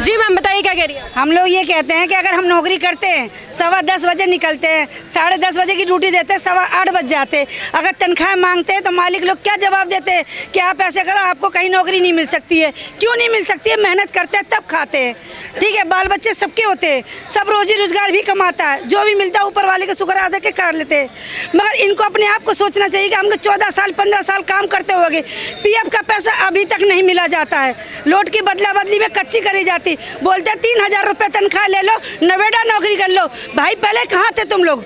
जी ma'am बताइए क्या कह रही हैं? हम लोग ये कहते हैं कि अगर हम नौकरी करते हैं 10:15 बजे निकलते हैं, 10:30 बजे की ड्यूटी देते हैं, 8:15 बज जाते हैं। अगर तनख्वाह मांगते हैं तो मालिक लोग क्या जवाब देते हैं कि आप ऐसे करो, आपको कहीं नौकरी नहीं मिल सकती है। क्यों नहीं मिल सकती है? मेहनत करते हैं तब खाते हैं, ठीक है। बाल बच्चे सबके होते हैं, सब रोजी रोजगार भी कमाता है, जो भी मिलता है ऊपर वाले के शुक्र अदा के कर लेते हैं। मगर इनको अपने आप को सोचना चाहिए कि हमको 14 साल 15 साल काम करते होंगे, पीएफ का पैसा अभी तक नहीं मिला जाता है। लोट की बदला बदली में कच्ची करी जाती, बोलते 3,000 रुपये तनख्वाह ले लो, नवेड़ा नौकरी कर लो। भाई पहले कहाँ थे तुम लोग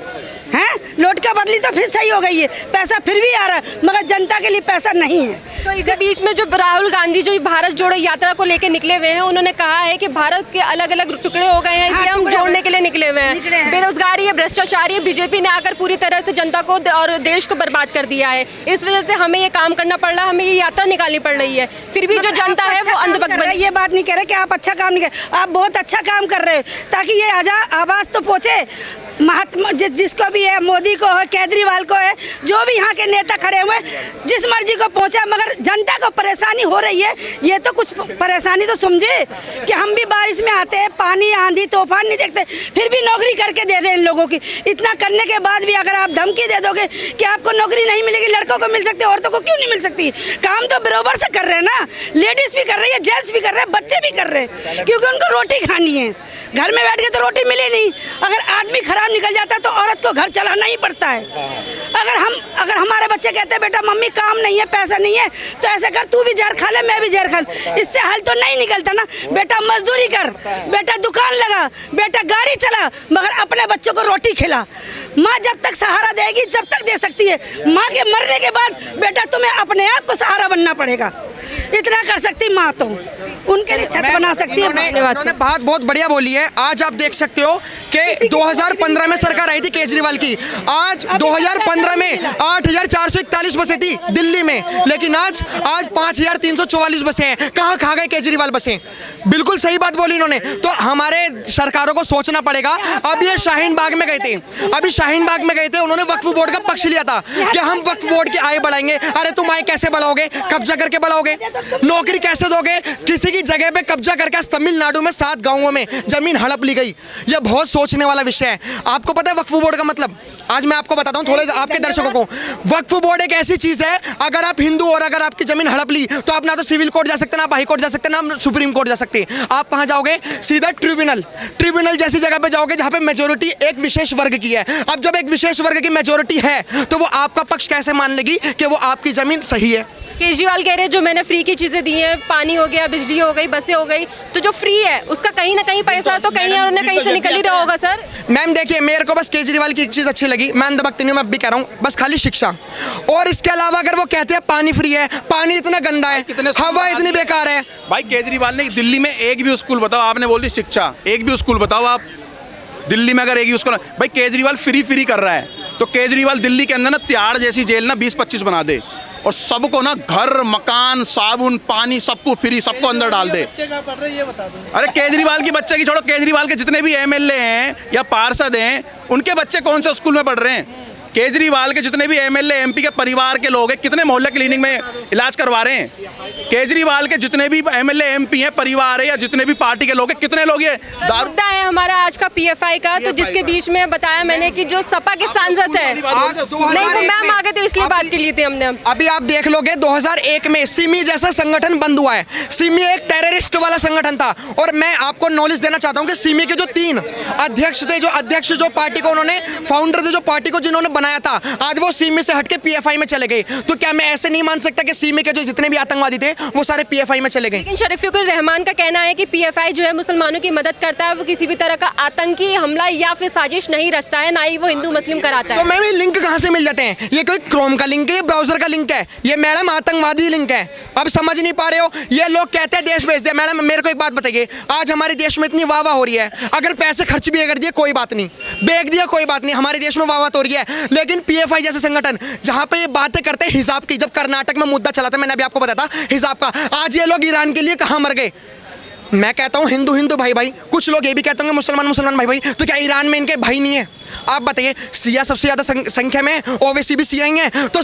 हैं? लोट का बदली तो फिर सही हो गई है, पैसा फिर भी आ रहा है, मगर जनता के लिए पैसा नहीं है। तो इसी बीच में जो राहुल गांधी जो भारत जोड़ो यात्रा को लेकर निकले हुए हैं, उन्होंने कहा है कि भारत के अलग अलग टुकड़े हो गए हैं, इसलिए हम जोड़ने के लिए निकले हुए हैं। बेरोजगारी है, भ्रष्टाचारी है, बीजेपी ने आकर पूरी तरह से जनता को और देश को बर्बाद कर दिया है। इस वजह से हमें ये काम करना पड़ रहा है, हमें ये यात्रा निकालनी पड़ रही है। फिर भी जो जनता है वो अंधभक्त बनी। ये बात नहीं कह रहे कि आप अच्छा काम नहीं कर, आप बहुत अच्छा काम कर रहे हो, ताकि ये आवाज तो पहुंचे महात्मा जिसको भी है, मोदी को है, केजरीवाल को है, जो भी यहाँ के नेता खड़े हुए, जिस मर्जी को पहुंचा। मगर जनता को परेशानी हो रही है, ये तो कुछ परेशानी तो समझे कि हम भी बारिश में आते हैं, पानी आंधी तूफान नहीं देखते, फिर भी नौकरी करके दे दें इन लोगों की। इतना करने के बाद भी अगर आप धमकी दे दोगे कि आपको नौकरी नहीं मिलेगी, लड़कों को मिल सकती है, औरतों को क्यों नहीं मिल सकती? काम तो बराबर से कर रहे हैं ना, लेडीज भी कर रही है, जेंट्स भी कर रहे हैं, बच्चे भी कर रहे हैं, क्योंकि उनको रोटी खानी है। घर में बैठ के तो रोटी मिले नहीं। अगर आदमी खराब निकल जाता है तो औरत को घर चलाना ही पड़ता है। अगर हमारे बच्चे कहते हैं बेटा मम्मी काम नहीं है, पैसा नहीं है, तो ऐसे कर, तू भी जहर खा ले, मैं भी जहर खा लूं, इससे हल तो नहीं निकलता ना। बेटा मजदूरी कर, बेटा दुकान लगा, बेटा गाड़ी चला, मगर अपने बच्चों को रोटी खिला। माँ जब तक सहारा देगी जब तक दे सकती है, माँ के मरने के बाद बेटा तुम्हें अपने आप को सहारा बनना पड़ेगा। इतना कर सकती माँ तो उनके लिए छत बना सकती है। उन्होंने बात बहुत बढ़िया बोली है। आज आप देख सकते हो कि 2015 में सरकार आई थी केजरीवाल की, आज 2015 में 8,441 बसें थी दिल्ली में, लेकिन आज 5,344 बसें हैं। कहाँ खा गए केजरीवाल बसें? बिल्कुल सही बात बोली इन्होंने। तो हमारे सरकारों को सोचना पड़ेगा। अब ये शाहीन बाग में गए थे, उन्होंने वक्फ बोर्ड का पक्ष लिया था कि हम वक्फ बोर्ड की आय बढ़ाएंगे। अरे तुम आय कैसे बढ़ाओगे? कब्जा करके बढ़ाओगे? नौकरी कैसे दोगे? किसी की जगह पे कब्जा करके आज तमिलनाडु में 7 गांवों में जमीन हड़प ली गई। यह बहुत सोचने वाला विषय है। आपको पता है वक्फ बोर्ड का मतलब? आज मैं आपको बताता हूँ थोड़े आपके दर्शकों को। वक्फ बोर्ड एक ऐसी चीज है, अगर आप हिंदू और अगर आपकी जमीन हड़प ली तो आप ना तो सिविल कोर्ट जा सकते, ना आप हाई कोर्ट जा सकते, ना सुप्रीम कोर्ट जा सकते। आप कहाँ जाओगे? सीधा ट्रिब्यूनल जैसी जगह पे जाओगे जहाँ पे मेजोरिटी एक विशेष वर्ग की है। अब जब एक विशेष वर्ग की मेजोरिटी है तो वो आपका पक्ष कैसे मान लेगी कि वो आपकी जमीन सही है? केजरीवाल कह रहे हैं जो मैंने फ्री की चीजें दी हैं, पानी हो गया, बिजली हो गई, बसें हो गई, तो जो फ्री है उसका कहीं ना कहीं पैसा तो कहीं और उन्हें कहीं से निकल ही रहा होगा। सर मैम देखिए, मेरे को बस केजरीवाल की एक चीज अच्छी लगी, मैं अंधभक्त नहीं हूं, मैं भी कह रहा हूँ, बस खाली शिक्षा। और इसके अलावा अगर वो कहते हैं पानी फ्री है, पानी इतना गंदा है, हवा इतनी बेकार है। भाई केजरीवाल ने दिल्ली में एक भी स्कूल बताओ, आपने बोल दी शिक्षा, एक भी स्कूल बताओ आप दिल्ली में। अगर एक ही स्कूल, भाई केजरीवाल फ्री कर रहा है, तो केजरीवाल दिल्ली के अंदर ना तिहाड़ जैसी जेल ना 20-25 बना दे और सबको ना घर मकान साबुन पानी सबको फ्री, सबको अंदर डाल दे। अरे केजरीवाल की बच्चे की छोड़ो, केजरीवाल के जितने भी एमएलए हैं या पार्षद हैं उनके बच्चे कौन से स्कूल में पढ़ रहे हैं? केजरीवाल के जितने भी एमएलए एमपी के परिवार के लोग हैं कितने मोहल्ले क्लिनिक में इलाज करवा रहे हैं? केजरीवाल के जितने भी एमएलए एमपी हैं परिवार है या जितने भी पार्टी के लोग हैं कितने लोग ये मुद्दा है हमारा आज का पीएफआई का, तो जिसके बीच में बताया मैंने कि जो सपा के सांसद है, नहीं तो मैम आगे थे इसलिए बात के लिए थे हमने। अभी आप देख लोगे 2001 में सिमी जैसा संगठन बंद हुआ है। सिमी एक टेररिस्ट वाला संगठन था और मैं आपको नॉलेज देना चाहता हूं कि सिमी के जो 3 अध्यक्ष थे, जो पार्टी को उन्होंने फाउंडर थे, जो पार्टी को जिन्होंने बनाया था, आज वो सिमी से हटके पीएफआई में चले गए। तो क्या मैं ऐसे नहीं मान सकता कि सिमी के जो जितने भी आतंकवादी थे वो सारे पीएफआई में चले गए? लेकिन शरीफुर रहमान का कहना है कि पीएफआई जो है मुसलमानों की मदद करता है, वो किसी भी तरह का आतंकी हमला या फिर साजिश नहीं रचता है, ना ही वो हिंदू मुस्लिम कराता है। तो मैम लिंक कहाँ से मिल जाते हैं? ये कोई क्रोम का लिंक है, ब्राउजर का लिंक है? ये मैडम आतंकवादी लिंक है। अब समझ नहीं पा रहे हो? ये लोग कहते हैं देश भेज दे। मैडम मेरे को एक बात बताइए, आज हमारे देश में इतनी वाह हो रही है, अगर पैसे खर्च भी कर दिए कोई बात नहीं, बेच दिया कोई बात नहीं, हमारे देश में वाह हो रही है। लेकिन पीएफआई जैसे संगठन जहां पे ये बातें करते हैं हिजाब की, जब कर्नाटक में मुद्दा चला था, मैंने अभी आपको बताया था हिजाब का, आज ये लोग ईरान के लिए कहां मर गए? मैं कहता हूँ हिंदू हिंदू भाई भाई, कुछ लोग ये भी कहते होंगे मुसलमान मुसलमान भाई भाई, तो क्या ईरान में इनके भाई नहीं है? आप बताइए, सिया सबसे ज़्यादा संख्या में, ओवैसी भी सिया ही हैं, तो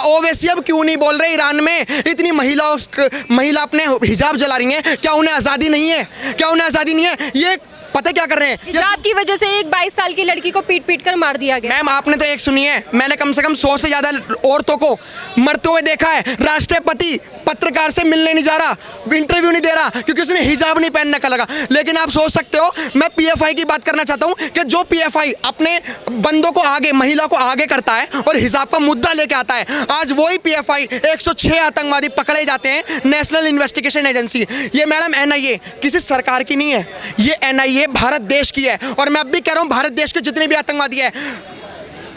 ओवैसी अब क्यों नहीं बोल रहे ईरान में इतनी महिला अपने हिजाब जला रही हैं? क्या उन्हें आज़ादी नहीं है? क्या उन्हें आज़ादी नहीं है? ये पता क्या कर रहे हैं? हिजाब की वजह से एक 22 साल की लड़की को पीट पीट कर मार दिया गया। मैम आपने तो एक सुनी है, मैंने कम से कम 100 से ज़्यादा औरतों को मरते हुए देखा है। राष्ट्रपति पत्रकार से मिलने नहीं जा रहा, इंटरव्यू नहीं दे रहा क्योंकि उसने हिजाब नहीं पहनने का लगा। लेकिन आप सोच सकते हो, मैं पीएफआई की बात करना चाहता हूं कि जो पीएफआई अपने बंदों को आगे, महिला को आगे करता है और हिजाब का मुद्दा लेके आता है, आज वही पीएफआई 106 आतंकवादी पकड़े जाते हैं नेशनल इन्वेस्टिगेशन एजेंसी। ये मैडम एनआईए किसी सरकार की नहीं है, ये एनआईए भारत देश की है। और मैं अब भी कह रहा हूं, भारत देश के जितने भी आतंकवादी है,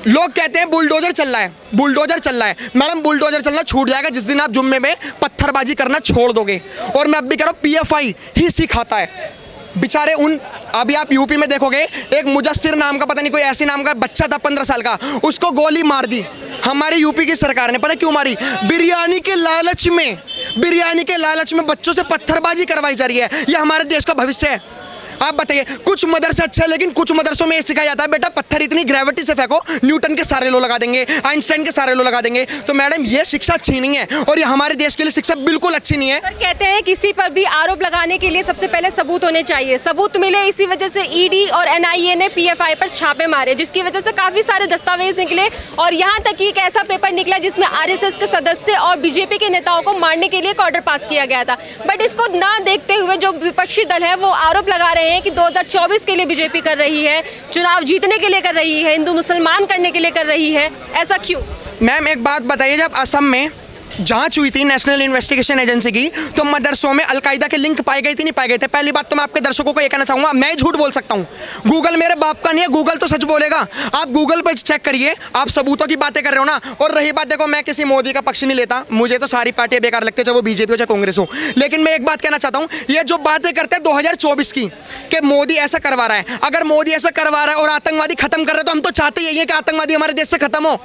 लोग कहते हैं बुलडोजर चल रहा है, बुलडोजर चल रहा है। मैडम बुलडोजर चलना छूट जाएगा जिस दिन आप जुम्मे में पत्थरबाजी करना छोड़ दोगे। और मैं अब भी कह रहा हूं, पीएफआई ही सिखाता है बेचारे उन। अभी आप यूपी में देखोगे, एक मुजस्सिर नाम का, पता नहीं कोई ऐसे नाम का बच्चा था 15 साल का, उसको गोली मार दी हमारी यूपी की सरकार ने। पता क्यों मारी? बिरयानी के लालच में, बिरयानी के लालच में बच्चों से पत्थरबाजी करवाई जा रही है। ये हमारे देश का भविष्य है। आप बताइए, कुछ मदरसे अच्छे हैं, लेकिन कुछ मदरसों में ये सिखाया जाता है बेटा पत्थर इतनी ग्रेविटी से फेंको, न्यूटन के सारे लो लगा देंगे, आइंस्टाइन के सारे लो लगा देंगे। तो मैडम ये शिक्षा अच्छी नहीं है और ये हमारे देश के लिए शिक्षा बिल्कुल अच्छी नहीं है। सर कहते हैं किसी पर भी आरोप लगाने के लिए सबसे पहले सबूत होने चाहिए, सबूत मिले, इसी वजह से ईडी और एनआईए ने पीएफआई पर छापे मारे, जिसकी वजह से काफी सारे दस्तावेज निकले और यहाँ तक कि एक ऐसा पेपर निकला जिसमें आरएसएस के सदस्य और बीजेपी के नेताओं को मारने के लिए एक ऑर्डर पास किया गया था। बट इसको ना देखते हुए जो विपक्षी दल है वो आरोप लगा रहे हैं कि 2024 के लिए बीजेपी कर रही है, चुनाव जीतने के लिए कर रही है, हिंदू मुसलमान करने के लिए कर रही है। ऐसा क्यों? मैम एक बात बताइए, जब असम में जांच हुई थी नेशनल इन्वेस्टिगेशन एजेंसी की, तो मदरसों में अलकायदा के लिंक पाए गए थे नहीं पाए गए थे? पहली बात तो मैं आपके दर्शकों को ये कहना चाहूँगा, मैं झूठ बोल सकता हूँ, गूगल मेरे बाप का नहीं है, गूगल तो सच बोलेगा। आप गूगल पर चेक करिए, आप सबूतों की बातें कर रहे हो ना। और रही बात, देखो मैं किसी मोदी का पक्ष नहीं लेता, मुझे तो सारी पार्टियां बेकार लगती है, चाहे वो बीजेपी हो चाहे कांग्रेस हो। लेकिन मैं एक बात कहना चाहता हूँ, ये जो बातें करते हैं 2024 की कि मोदी ऐसा करवा रहा है, अगर मोदी ऐसा करवा रहा है और आतंकवादी खत्म कर रहे हैं, तो हम तो चाहते यही है कि आतंकवादी हमारे देश से खत्म हो।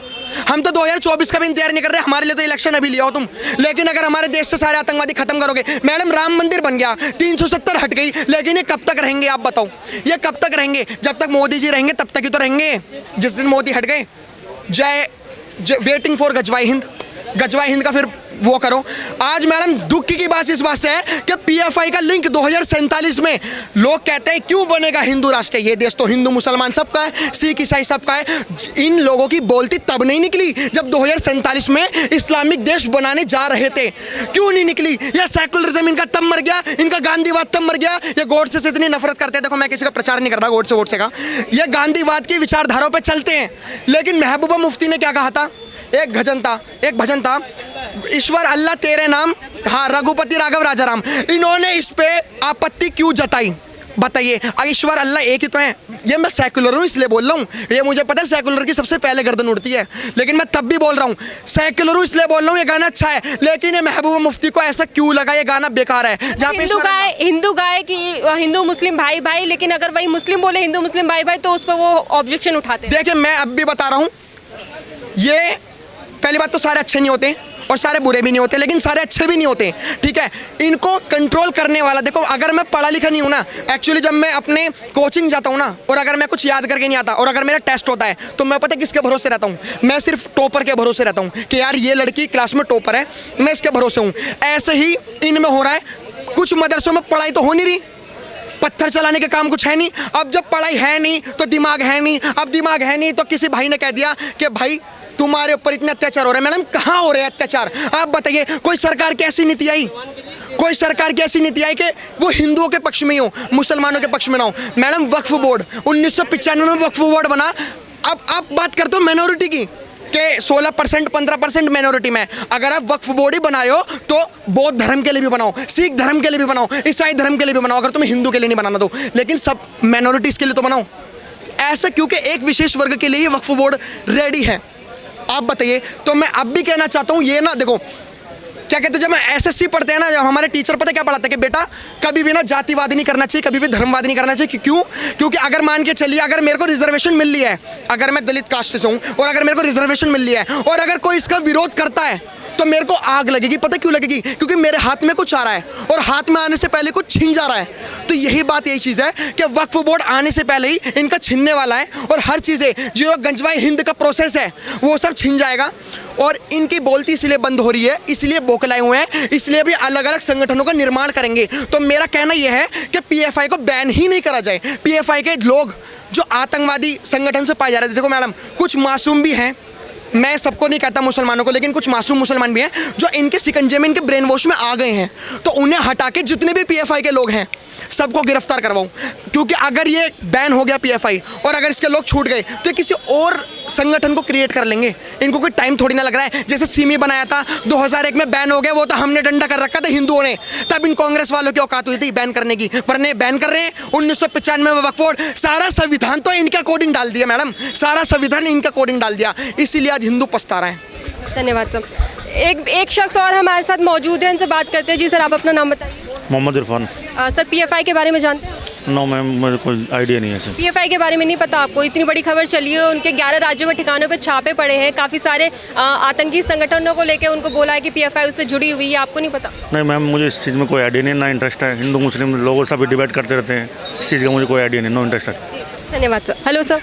हम तो 2024 का भी इंतजार नहीं कर रहे, हमारे लिए तो इलेक्शन अभी लिया हो तुम। लेकिन अगर हमारे देश से सारे आतंकवादी खत्म करोगे, मैडम राम मंदिर बन गया, 370 हट गई, लेकिन ये कब तक रहेंगे आप बताओ? ये कब तक रहेंगे? जब तक मोदी जी रहेंगे तब तक ही तो रहेंगे। जिस दिन मोदी हट गए, जय वेटिंग फॉर गजवाई हिंद का फिर वो करो। आज मैडम दुख की बात इस बात से है कि पीएफआई का लिंक 2047 में, लोग कहते हैं क्यों बनेगा हिंदू राष्ट्र, ये देश तो हिंदू मुसलमान सबका है, सिख ईसाई सबका है। इन लोगों की बोलती तब नहीं निकली जब 2047 में इस्लामिक देश बनाने जा रहे थे। क्यों नहीं निकली? यह सेकुलरिज्म इनका तब मर गया, इनका गांधीवाद तब मर गया। ये गोडसे से इतनी नफरत करते हैं, देखो मैं किसी का प्रचार नहीं कर रहा गोडसे का, ये गांधीवाद की विचारधाराओं पर चलते हैं। लेकिन महबूबा मुफ्ती ने क्या कहा था? एक भजन था, ईश्वर अल्लाह तेरे नाम, हाँ, रघुपति राघव राजा राम। इन्होंने इस पे आपत्ति क्यों जताई बताइए? ईश्वर अल्लाह एक ही तो है। ये मैं सेकुलर हूँ इसलिए बोल रहा हूँ, ये मुझे पता है सेकुलर की सबसे पहले गर्दन उड़ती है, लेकिन मैं तब भी बोल रहा हूँ सेकुलर हूँ इसलिए बोल रहा हूँ ये गाना अच्छा है। लेकिन ये महबूबा मुफ्ती को ऐसा क्यों लगा ये गाना बेकार है? जहाँ हिंदू गाय की हिंदू मुस्लिम भाई भाई, लेकिन अगर वही मुस्लिम बोले हिंदू मुस्लिम भाई भाई तो उस पर वो ऑब्जेक्शन उठाते हैं। देखिए मैं अब भी बता रहा हूँ, ये पहली बात तो सारे अच्छे नहीं होते और सारे बुरे भी नहीं होते, लेकिन सारे अच्छे भी नहीं होते, ठीक है? इनको कंट्रोल करने वाला, देखो अगर मैं पढ़ा लिखा नहीं हूँ ना, एक्चुअली जब मैं अपने कोचिंग जाता हूँ ना, और अगर मैं कुछ याद करके नहीं आता और अगर मेरा टेस्ट होता है, तो मैं पता किसके भरोसे रहता हूँ? मैं सिर्फ टॉपर के भरोसे रहता हूँ कि यार ये लड़की क्लास में टॉपर है, मैं इसके भरोसे हूँ। ऐसे ही इनमें हो रहा है। कुछ मदरसों में पढ़ाई तो हो नहीं रही, पत्थर चलाने के काम कुछ है नहीं। अब जब पढ़ाई है नहीं तो दिमाग है नहीं, अब दिमाग है नहीं तो किसी भाई ने कह दिया कि भाई तुम्हारे ऊपर इतने अत्याचार हो रहे हैं। मैडम कहाँ हो रहे हैं अत्याचार? आप बताइए, कोई सरकार की ऐसी नीति आई, कोई सरकार की ऐसी नीति आई कि वो हिंदुओं के पक्ष में ही हो, मुसलमानों के पक्ष में ना हो? मैडम वक्फ बोर्ड 1995 में वक्फ बोर्ड बना। अब आप बात करते हो माइनॉरिटी की कि 16% 15% माइनॉरिटी में, अगर आप वक्फ बोर्ड ही बनाए हो तो बौद्ध धर्म के लिए भी बनाओ, सिख धर्म के लिए भी बनाओ, ईसाई धर्म के लिए भी बनाओ, अगर तुम्हें हिंदू के लिए नहीं बनाना तो, लेकिन सब माइनॉरिटीज़ के लिए तो बनाओ। ऐसा क्योंकि एक विशेष वर्ग के लिए ही वक्फ बोर्ड रेडी है। आप बताइए। तो मैं अब भी कहना चाहता हूँ, ये ना देखो क्या कहते हैं, जब मैं एसएससी पढ़ते हैं ना, जब हमारे टीचर पता क्या पढ़ाते हैं कि बेटा कभी भी ना जातिवाद नहीं करना चाहिए, कभी भी धर्मवाद नहीं करना चाहिए। क्यों? क्योंकि अगर मान के चलिए, अगर मेरे को रिजर्वेशन मिल रही है, अगर मैं दलित कास्ट से हूँ और अगर मेरे को रिजर्वेशन मिल रही है और अगर कोई इसका विरोध करता है तो मेरे को आग लगेगी। पता क्यों लगेगी? क्योंकि मेरे हाथ में कुछ आ रहा है और हाथ में आने से पहले कुछ छिन जा रहा है। तो यही बात, यही चीज़ है कि वक्फ बोर्ड आने से पहले ही इनका छिनने वाला है और हर चीज़ें जो गंजवाई हिंद का प्रोसेस है वो सब छिन जाएगा। और इनकी बोलती इसलिए बंद हो रही है, इसलिए बौखलाए हुए हैं, इसलिए भी अलग अलग संगठनों का निर्माण करेंगे। तो मेरा कहना यह है कि पीएफआई को बैन ही नहीं करा जाए। पीएफआई के लोग जो आतंकवादी संगठन से पाए जा रहे थे, देखो मैडम, कुछ मासूम भी हैं, मैं सबको नहीं कहता मुसलमानों को, लेकिन कुछ मासूम मुसलमान भी हैं जो इनके शिकंजे में, इनके ब्रेन वॉश में आ गए हैं। तो उन्हें हटा के जितने भी पीएफआई के लोग हैं सबको गिरफ्तार करवाऊं, क्योंकि अगर ये बैन हो गया पीएफआई और अगर इसके लोग छूट गए तो ये किसी और संगठन को क्रिएट कर लेंगे। इनको कोई टाइम थोड़ी ना लग रहा है। जैसे सिमी बनाया था 2001 में, बैन हो गया, वो तो हमने डंडा कर रखा था हिंदुओं ने, तब इन कांग्रेस वालों की औकात हुई थी बैन करने की, वरना बैन कर रहे हैं। 1995 में वक्फ बोर्ड, सारा संविधान तो इनका कोडिंग डाल दिया मैडम, सारा संविधान इनका कोडिंग डाल दिया, इसीलिए आज हिंदू पछता रहे हैं। धन्यवाद सर। एक शख्स और हमारे साथ मौजूद है, इनसे बात करते हैं। जी सर, आप अपना नाम बताइए। मोहम्मद इरफान। सर, पीएफआई के बारे में जानते हैं? नो मैम, मुझे कोई आइडिया नहीं है सर। पीएफआई के बारे में नहीं पता आपको? इतनी बड़ी खबर चली है, उनके 11 राज्यों में ठिकानों पे छापे पड़े हैं, काफ़ी सारे आतंकी संगठनों को लेकर उनको बोला है कि पीएफआई उससे जुड़ी हुई है, आपको नहीं पता? नहीं मैम, मुझे इस चीज़ में कोई आइडिया नहीं, ना इंटरेस्ट है। हिंदू मुस्लिम लोगों से भी डिबेट करते रहते हैं, इस चीज़ का मुझे कोई आइडिया नहीं, नो इंटरेस्ट है। धन्यवाद सर। Hello sir,